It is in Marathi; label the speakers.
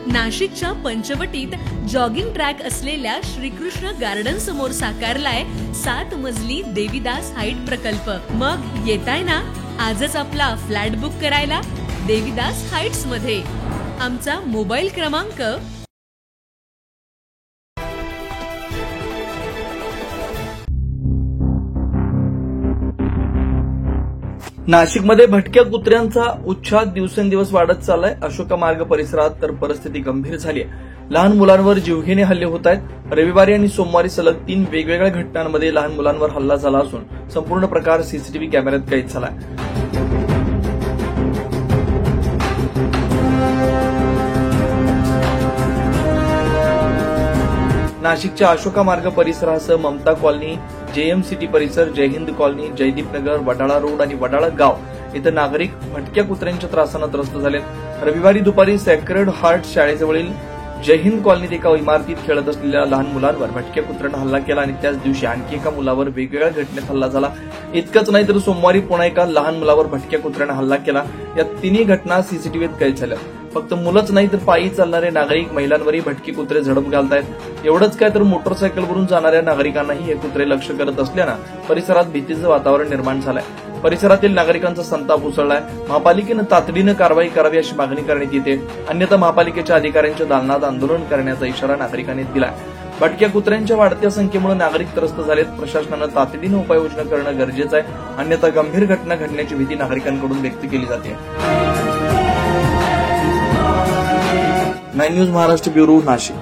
Speaker 1: नाशिकच्या पंचवटीत जॉगिंग ट्रॅक असलेल्या श्रीकृष्ण गार्डन समोर साकारलाय 7 मजली देवीदास हाईट प्रकल्प। मग येताय ना आजच आपला फ्लॅट बुक करायला देवीदास हाईट्स मध्ये। आमचा मोबाईल क्रमांक
Speaker 2: नाशिकमध्ये भटक्या कुत्र्यांचा उच्छाद दिवसेंदिवस वाढत चाललाय। अशोका मार्ग परिसरात तर परिस्थिती गंभीर झाली आहे। लहान मुलांवर जीवघेणे हल्ले होत आहेत। रविवारी आणि सोमवारी सलग 3 वेगवेगळ्या घटनांमध्ये लहान मुलांवर हल्ला झाला असून संपूर्ण प्रकार सीसीटीव्ही कॅमेऱ्यात कैद झालाय। नाशिकच्या अशोका मार्ग परिसरासह ममता कॉलनी, जेएम सिटी परिसर, जयहिंद कॉलनी, जयदीप नगर, वडाळा रोड आणि वडाळा गाव इथं नागरिक भटक्या कुत्र्यांच्या त्रासानं त्रस्त झालेत। रविवारी दुपारी सेक्रेड हार्ट शाळेजवळील जयहिंद कॉलनीत एका इमारतीत खेळत असलेल्या लहान मुलांवर भटक्या कुत्र्यानं हल्ला केला आणि त्याच दिवशी आणखी एका मुलावर वेगवेगळ्या घटनेत हल्ला झाला। इतकंच नाही तर सोमवारी पुन्हा एका लहान मुलावर भटक्या कुत्र्यानं हल्ला केला। या तिन्ही घटना सीसीटीव्हीत कैद झाल्या। फक्त मुलंच नाही तर पायी चालणारे नागरिक, महिलांवरही भटकी कुत्रे झडप घालतायत। एवढंच काय तर मोटरसायकलवरून जाणाऱ्या नागरिकांनाही हे कुत्रे लक्ष करत असल्यानं परिसरात भीतीचं वातावरण निर्माण झालंय। परिसरातील नागरिकांचा संताप उसळलाय। महापालिकेनं तातडीनं कारवाई करावी अशी मागणी करण्यात येते। अन्यथा महापालिकेच्या अधिकाऱ्यांच्या दालनात आंदोलन करण्याचा इशारा नागरिकांनी दिलाय। भटक्या कुत्र्यांच्या वाढत्या संख्येमुळे नागरिक त्रस्त झालेत। प्रशासनानं तातडीनं उपाययोजना करणं गरजेचं आहे, अन्यथा गंभीर घटना घडण्याची भीती नागरिकांकडून व्यक्त केली जाते। 9 न्यूज महाराष्ट्र ब्युरो, नाशिक।